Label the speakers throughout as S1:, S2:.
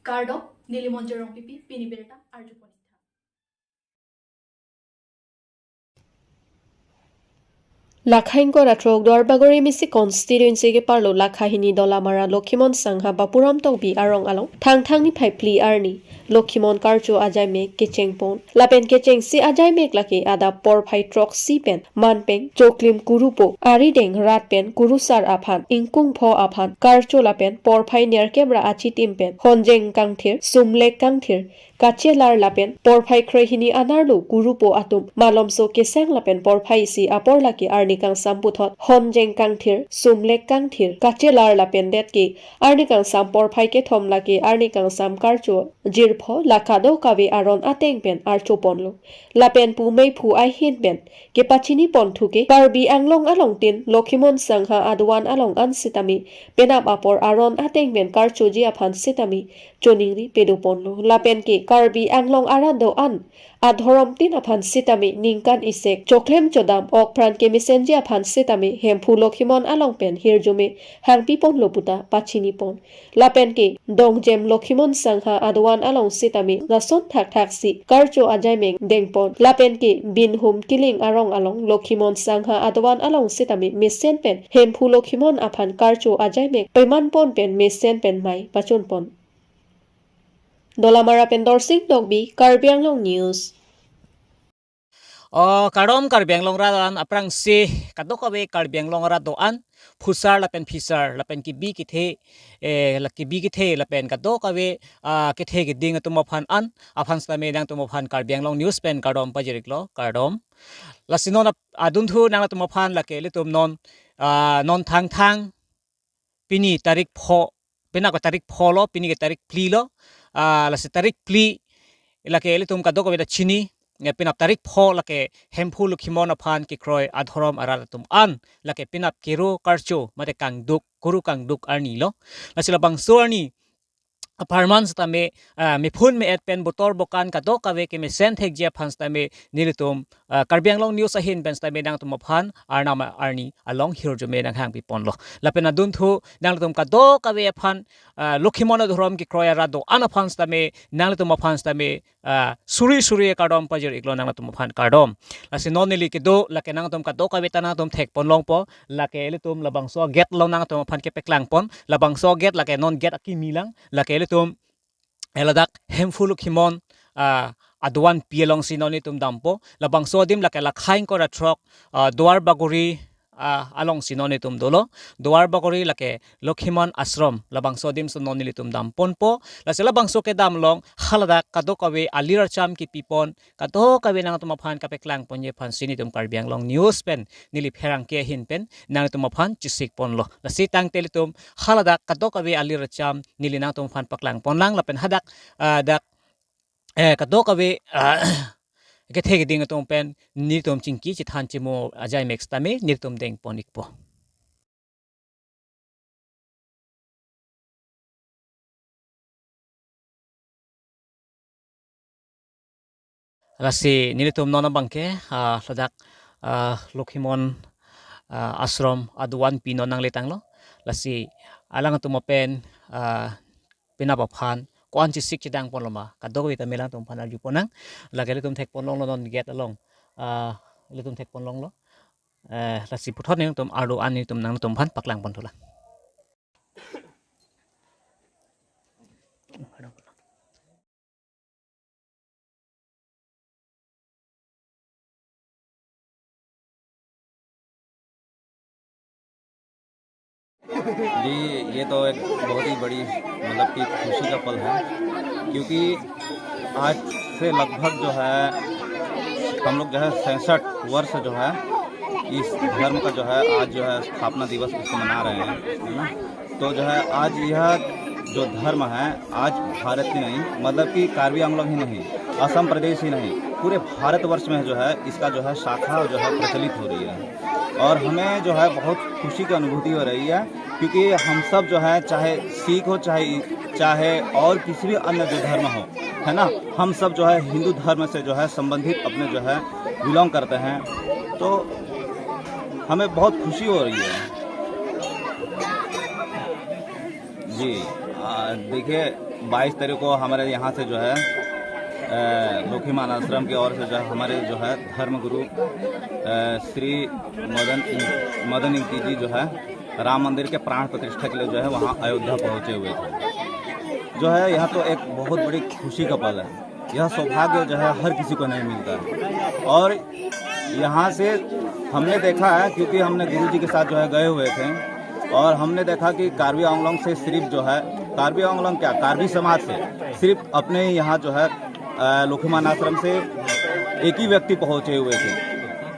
S1: Cardo, Nilimonjerong Pipi, Piniberta, Arjuponi.
S2: লাখাইংক ৰাথ্ৰক দৰবাগৰি মিছি কনষ্টিটুৱেঞ্চিগে পাৰলো লাখাহিনী দলামাৰা লক্ষিমন চাংহা Bapuram তৌবি আৰং Along থাংথাংনি ফাইফ্লি আৰনি লক্ষিমন কাৰ্যো আজাই make কেচেং পন লাপেন কেচেং C আজাই make লাকে আদা পৰ ফাই ট্ৰক সি পেন মানপেং চকলিম কুৰুপো আৰি ডেং ৰাত পেন কুৰুচাৰ আফান ইংকুং ভ আফান কাৰ্যো লাপেন পৰ ফাই নিয়াৰ কেমৰা আচি টিম পেন হনজেং কাংথিৰ সুমলেক কাংথিৰ কাচেলাৰ লাপেন পৰফাই খ্ৰহিনী আনাৰলো কুৰুপো আতুম মালমসো কেচেং লাপেন পৰফাই সি আপৰ লাকি আৰ্নিকাং সাম্পুথত হনজেং কাংথিৰ সুমলেক কাংথিৰ কাচেলাৰ লাপেন দেতকে আৰ্নিকাং সাম পৰফাইকে থম লাকি আৰ্নিকাং সাম কাৰ্চো জিৰফ লাকাদো কাবে আৰন আটেং পেন আৰ্চো পনলো লাপেন পুমেই ফু আইহিন পেন কেপাচিনি পন্থুকে কাৰ্বি আংলং আলং তিন লক্ষিমন সাংহা আদৱান আলং আনসিতামি পেনাপ আপৰ আৰন আটেং পেন কাৰ্চো জি আফান সিতামি চনিংৰি পেদো পনলো লাপেন কে কাৰ্বি আংলং আৰান্দো আন আধৰম তিন আফান সিতামি নিংকান ইসেক চকলেম চদাম অক প্ৰাণ কেমিসেনজি আফান সিতামি হেমফু লক্ষিমন আলং পেন হিৰজুমে হাংপি পন লপুতা পাচিনি পন লাপেন কে দংজেম লক্ষিমন সাংহা আদৱান আলং সিতামি গাছন থাক থাকসি কাৰ্চো আজাই মেং দেংপন লাপেন কে বিনহুম কিলিং আৰং আলং লক্ষিমন সাংহা আদৱান আলং সিতামি মেসেন পেন হেমফু লক্ষিমন আফান কাৰ্চো আজাই মেং পেমান পন পেন মেসেন পেন মাই পাচন পন Dolamara Pendorsing Dogbi, Karbi Anglong News.
S3: Karom Karbi Anglong Radan aprang si kadokawe Karbi Anglong Radoan Pusar lapen fisar lapen kibi kithe la kibi kithe lapen kadokawe kithe giding tumophan an aphan stame dang tumophan Karbi Anglong News pen karom pajiriklo karom lasinon adun thu nang tumophan lake litum non thang thang pini tarik pho pina ko tarik pholo pini ke tarik plilo lasi tarik pli lake litum kadoko beda chini pinap tarik pho lake hemphu lukhimon aphan ki kroi adhorom araratum an lake pinap kero karcho mate kangduk kuru kangduk arni lo lasila bangso arni aparmans tame me phun me et pen botor bokan kadok ave ke me sen thek je phans tame nilitum Karbi Anglong News ahin ben tame dang tum phan arnama arni along here jo me dang hang pi pon lo lapena dun thu dang tum kadok ave phan lokhimon dhorom ki kroya rado ana phans tame nang tum phans tame suri kadom pajir iklo nang tum phan kadom lasi noneli ke do lake nang tum kadok ave tana tum thek pon long po lake litum labang so get lo nang tum phan ke peklang pon labang so get lake non get aki milang lake tum eladak hemfulu khimon adwan pielong sinoni tum dampo labang sodim lake lakhain ko ratrok duar baguri along sinoni tum dolo duar baguri lake lokhimon ashram labang sodim sunoni tum dampon po lasela bangso ke damlong halada kadokawe alirar cham ki pipon kadokawe nang tum phan ka peklang ponye phan sini tum Karbi Anglong News pen nili pherang ke hin pen nang tum phan chisik pon lo lasi tang telitum halada kadokawe alirar cham nili nang tum phan paklang ponlang lapen hadak dak kadokawe ke thege ding tum pen ni tum chingki chi than chimo ajai max tame ni tum deng ponik po rasi ni tum nona bangke ladak lokhimon ashram adwan pino nang letang lo lasi alang tum pen pinapaphan kwan chi sik chidang pon loma kadowi ta melang tum phanar ju ponang lagele tum thek pon long lo non get along le tum thek pon long lo lasi puthot ni tum ardo ani tum nang tum phan paklang pon thola
S4: जी ये तो एक बहुत ही बड़ी मतलब कि खुशी का पल है क्योंकि आज से लगभग जो है हम लोग जो है 67 वर्ष जो है इस धर्म का जो है आज जो है स्थापना दिवस इसको मना रहे हैं है ना। तो जो है आज यह जो धर्म है आज भारत ही नहीं मतलब कि कार्बी आंगलों ही नहीं असम प्रदेश ही नहीं पूरे भारतवर्ष में जो है इसका जो है शाखा जो है प्रचलित हो रही है और हमें जो है बहुत खुशी की अनुभूति हो रही है क्योंकि हम सब जो है चाहे सिख हो चाहे और किसी भी अन्य जो धर्म हो है ना हम सब जो है हिंदू धर्म से जो है संबंधित अपने जो है बिलोंग करते हैं तो हमें बहुत खुशी हो रही है जी। देखिए 22 तारीख को हमारे यहाँ से जो है लोखीमान आश्रम की ओर से जो है हमारे जो है धर्मगुरु श्री मदन इंकी जी जो है राम मंदिर के प्राण प्रतिष्ठा के लिए जो है वहाँ अयोध्या पहुँचे हुए थे। जो है यह तो एक बहुत बड़ी खुशी का पल है। यह सौभाग्य जो है हर किसी को नहीं मिलता है। और यहाँ से हमने देखा है, क्योंकि हमने गुरु जी के साथ जो है गए हुए थे, और हमने देखा कि कार्बी आंगलोंग से सिर्फ जो है कार्बी आंगलोंग क्या कार्बी समाज से सिर्फ अपने यहाँ जो है लोखीमान आश्रम से एक ही व्यक्ति पहुँचे हुए थे,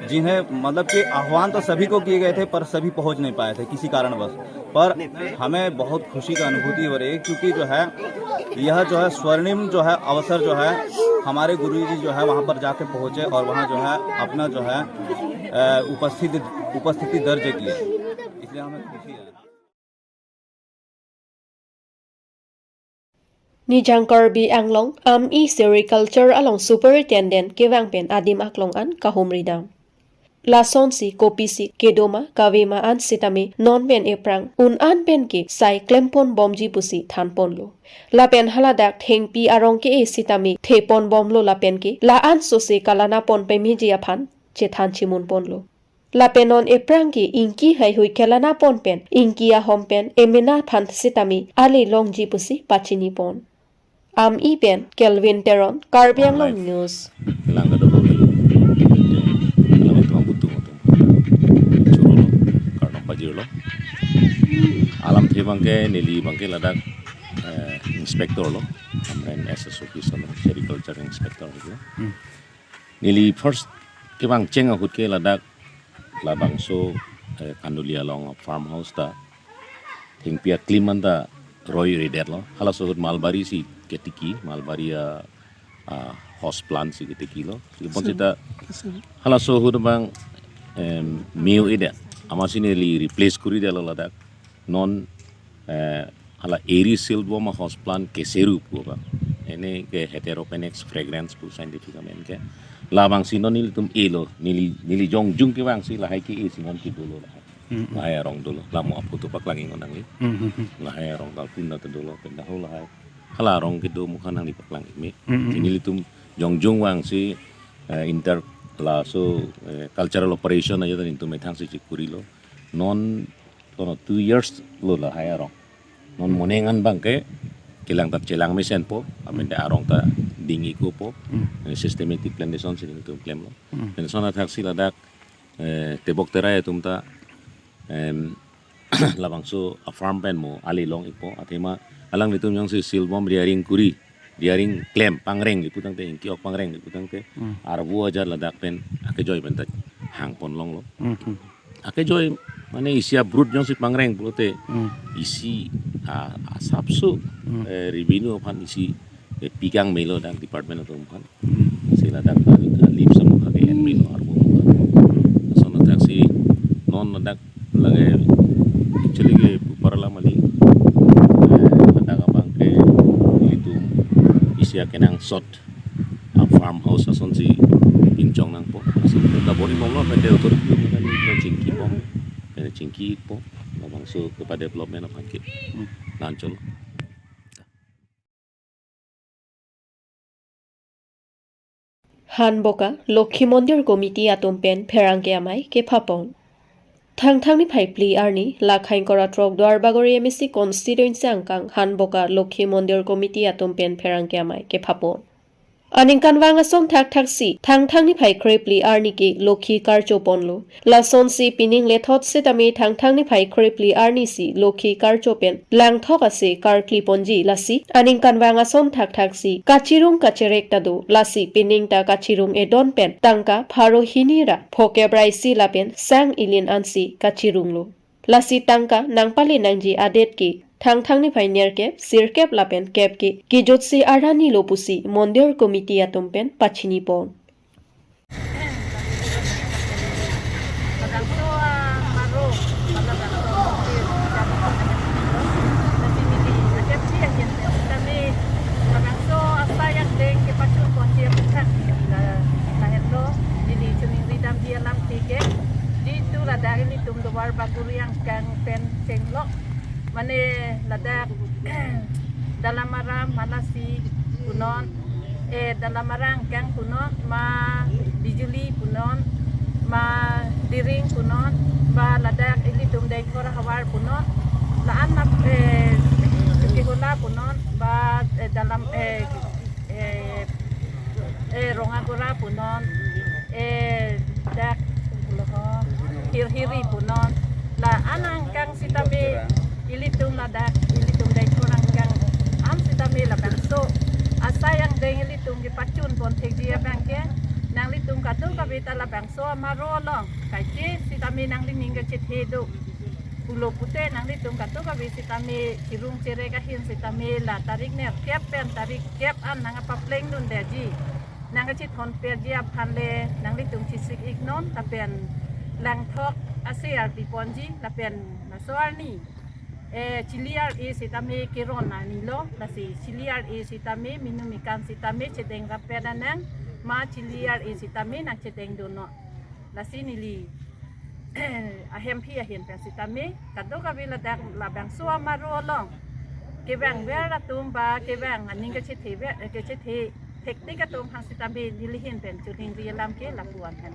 S4: जिन्हें मतलब कि आह्वान तो सभी को किए गए थे पर सभी पहुँच नहीं पाए थे किसी कारणवश। पर हमें बहुत खुशी का अनुभूति हो रही है, क्योंकि जो है यह जो है स्वर्णिम जो है अवसर जो है हमारे गुरु जी जो है वहाँ पर जाके पहुँचे और वहाँ जो है अपना जो है उपस्थिति दर्ज किए, इसलिए हमें खुशी है।
S2: Nijang Karbi Anglong Sericulture along Superintendent Kewangpen Adim Aklong an Kahumridang. Lason si kopi si kedoma kawema an sitami non pen eprang un an pen ke sai klempon bomji pusi thanpon lo. La pen haladak thengpi arong ke e sitami thepon bom lo la pen ke la an so se kalana pon pe miji aphan che than chimun pon lo. La penon eprang ke inki hai hui kelana pon pen inki a hom pen emena phan sitami ali longji pusi pachini pon. I pen Kelvin Teron Karbiang Long News.
S5: Alam thi bangke nili bangke ladak inspector lo amren SS officer lo agriculture inspector lo nili first ke bang cheng akut ke ladak labang so kandulia long farmhouse ta thingpia klimanda roy redet lo hala so malbari si ketiki malbari house plant si ketiki lo sipon sita hala so bang meo edet amasini li replace kuri dia lo ladak non ala airy silboma house plant ke seru po ba ene ke heteropenex fragrance po scientificamente ke labang sino nil tum elo nili jong jung ke bang si lahai ki e sinon ki dolo lahai rong dolo lamo aputo paklang ingon nang li lahai rong dal pinda te dolo penda ho lahai hala rong ke do mukha nang li paklang me nili tum jong jung wang si inter la so cultural operation aja dan itu metang si cikuri lo non tono 2 years lo la hai arong non monengan bang ke kilang tap celang mesen po amenda arong ta dingi ko po systematic plantation sin itu claim lo dan sona taksi ladak tebok terai tumta labang so a farm pen mo ali long ipo atema alang litum yang si silbom diaring kuri diaring claim pangreng diputang te inki ok pangreng diputang te arbu aja ladak pen ake joy pen ta hang pon long lo ake joy mane isia brut jong si pangreng pulote isi asapsu revenue pan isi pigang melo dang department of pan sila dak lip samu kage en melo arbo sono taxi non dak lage actually ge parala mali dak abang ke itu isia kenang sot farmhouse ason si pinchong nang po ason da bori molo pende authority ni cingki po cingki po langsung kepada development of Hankip Nancol.
S2: Hanboka Lokhi Mondir Committee atumpen Pherangke amai ke phapon. Thangthangni phaipli arni lakhain kora trok dwar bagori MSC constituency angkang Hanboka Lokhi Mondir Committee atumpen Pherangke amai ke phapon. Aningkan wang asong thak si thangthangni phai krepli arni ke Lokhi karcho ponlo lason si pining lethot se tami thangthangni phai krepli arni si Lokhi karcho pen langthok ase karkli ponji lasi aningkan wang asong thak si kachirung kacherek tadu lasi pining ta kachirung edon pen tangka pharo hinira phokebrai si lapen sang ilin ansi kachirung lo lasi tangka nangpali nangji adet ke thangthangni phainer ke sirkep lapen kep ke kijotsi arani lopusi mondir committee atumpen pachini pon
S6: Baguri yang kang pen cenglok mane ladak dalam maram malasi punon dalam marang gang punon ma dijuli punon ma diring punon ba ladak ilitum dai kora hawar punon laan na kihula punon ba dalam rongagura punon dak hiri punon la anang kang sitami ilitum ladak ilitum dai korang kang am sitami la bangso asayang dai ilitum gi pacun pon thejia bangke nang litum katu kabita la bangso marolong kaji sitami nang lining ga chethedu pulo pute nang litum katu kabi sitami kirung cere kahin sitami la tarik ner kep pen tarik kep an nang apa pleng nun deji nang chit hon per dia phanle nang litum chisik ignon tapen lang thok asia piponji tapen nasoarni chiliar sitami kiron na nilo lasi chiliar sitami minumikan sitami cedeng rapedanang ma chiliar sitami nak cedeng dono lasi nili ahem pi ahen sitami kado kabila dak labang suwa marolong kebang vera tumba kebang aning ke cethe teknik atum hang sitami nilihin pen chuting rialam ke lapuan kan